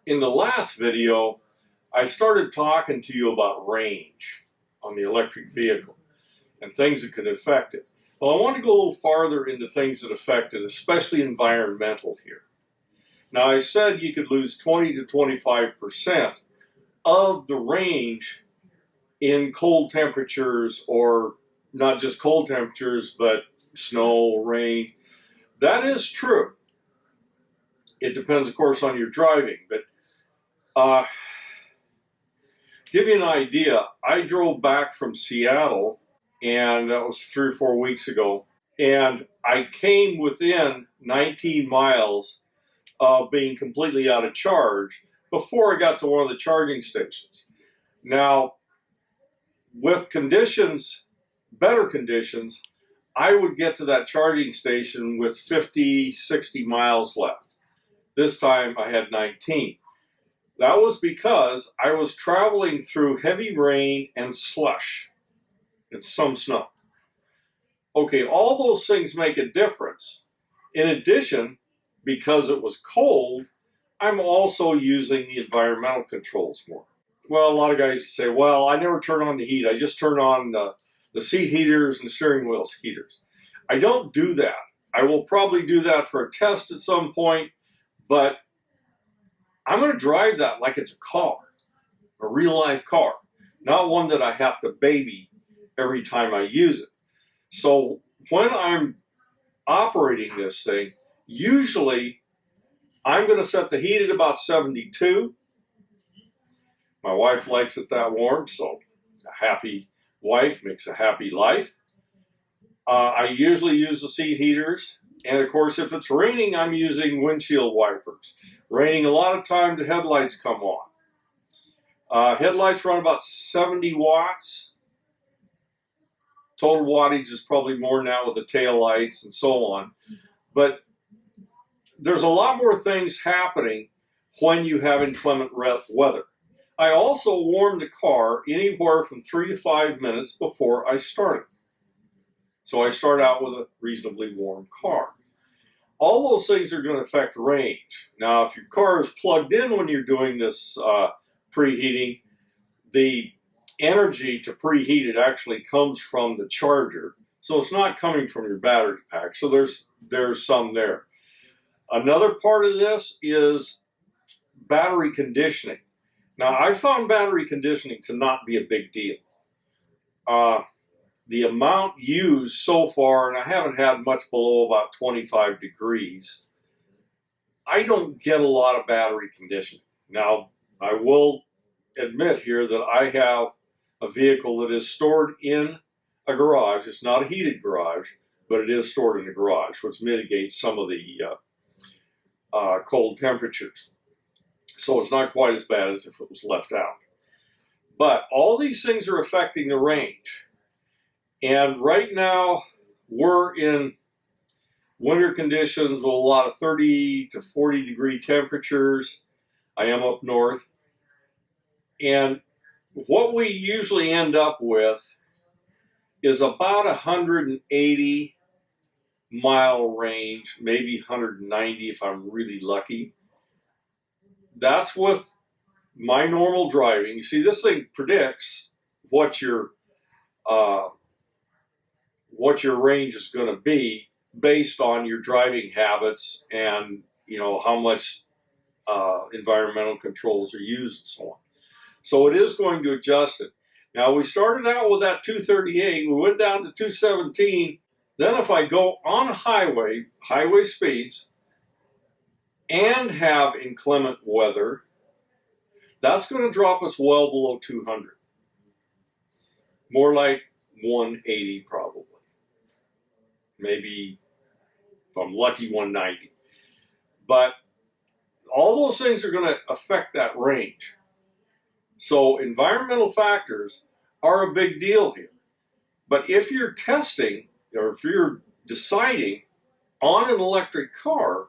In the last video, I started talking to you about range on the electric vehicle and things that could affect it. Well, I want to go a little farther into things that affect it, especially environmental here. Now, I said you could lose 20 to 25% of the range in cold temperatures, or not just cold temperatures, but snow, rain. That is true. It depends, of course, on your driving, but give you an idea, I drove back from Seattle, and that was 3 or 4 weeks ago, and I came within 19 miles of being completely out of charge before I got to one of the charging stations. Now, with conditions, better conditions, I would get to that charging station with 50, 60 miles left. This time I had 19. That was because I was traveling through heavy rain and slush and some snow. Okay, all those things make a difference. In addition, because it was cold, I'm also using the environmental controls more. Well, a lot of guys say, well, I never turn on the heat. I just turn on the seat heaters and the steering wheel heaters. I don't do that. I will probably do that for a test at some point, but I'm going to drive that like it's a car, a real-life car, not one that I have to baby every time I use it. So when I'm operating this thing, usually I'm going to set the heat at about 72. My wife likes it that warm, so a happy wife makes a happy life. I usually use the seat heaters, and of course, if it's raining, I'm using windshield wipers. Raining, a lot of times the headlights come on. Headlights run about 70 watts. Total wattage is probably more now with the tail lights and so on. But there's a lot more things happening when you have inclement weather. I also warm the car anywhere from 3 to 5 minutes before I start it. So I start out with a reasonably warm car. All those things are going to affect range. Now, if your car is plugged in when you're doing this preheating, the energy to preheat it actually comes from the charger. So it's not coming from your battery pack. So there's some there. Another part of this is battery conditioning. Now, I found battery conditioning to not be a big deal. The amount used so far, and I haven't had much below about 25 degrees, I don't get a lot of battery conditioning. Now, I will admit here that I have a vehicle that is stored in a garage. It's not a heated garage, but it is stored in a garage, which mitigates some of the cold temperatures. So it's not quite as bad as if it was left out. But all these things are affecting the range. And right now, we're in winter conditions with a lot of 30 to 40 degree temperatures. I am up north. And what we usually end up with is about 180 mile range, maybe 190 if I'm really lucky. That's with my normal driving. You see, this thing predicts what your range is going to be based on your driving habits and how much environmental controls are used and so on. So it is going to adjust it. Now, we started out with that 238, we went down to 217. Then if I go on highway speeds, and have inclement weather, that's going to drop us well below 200. More like 180 probably. Maybe, if I'm lucky, 190. But all those things are going to affect that range. So environmental factors are a big deal here. But if you're testing, or if you're deciding on an electric car,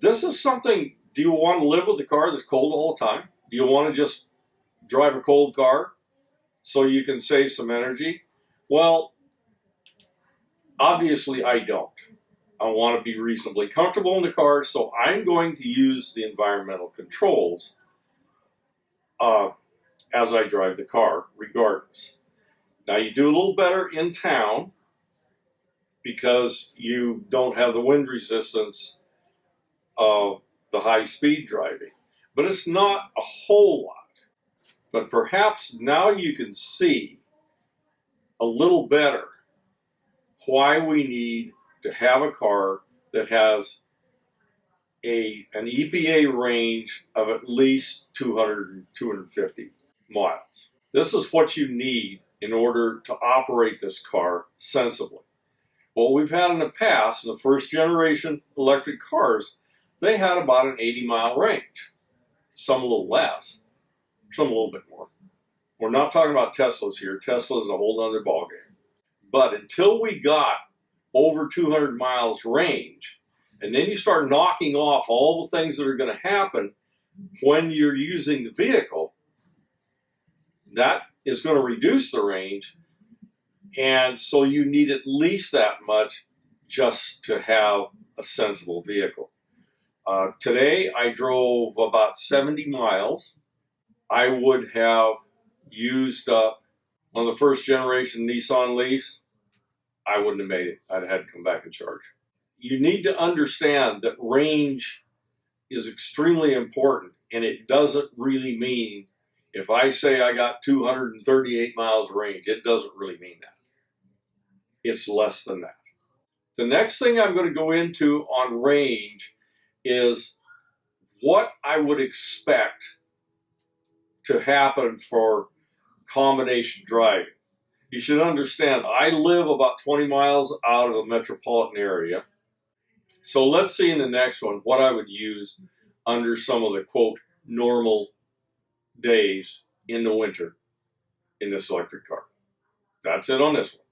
this is something. Do you want to live with a car that's cold all the time? Do you want to just drive a cold car so you can save some energy? Well, obviously I don't. I want to be reasonably comfortable in the car, so I'm going to use the environmental controls as I drive the car, regardless. Now, you do a little better in town because you don't have the wind resistance of the high-speed driving. But it's not a whole lot. But perhaps now you can see a little better why we need to have a car that has an EPA range of at least 200 250 miles. This is what you need in order to operate this car sensibly. What we've had in the past, in the first generation electric cars, they had about an 80-mile range. Some a little less, some a little bit more. We're not talking about Teslas here. Tesla is a whole other ballgame. But until we got over 200 miles range, and then you start knocking off all the things that are going to happen when you're using the vehicle, that is going to reduce the range. And so you need at least that much just to have a sensible vehicle. Today, I drove about 70 miles. I would have used up, on the first generation Nissan Leafs, I wouldn't have made it. I'd have had to come back and charge. You need to understand that range is extremely important, and it doesn't really mean, if I say I got 238 miles range, it doesn't really mean that. It's less than that. The next thing I'm going to go into on range is what I would expect to happen for combination driving. You should understand, I live about 20 miles out of a metropolitan area. So let's see in the next one what I would use under some of the, quote, normal days in the winter in this electric car. That's it on this one.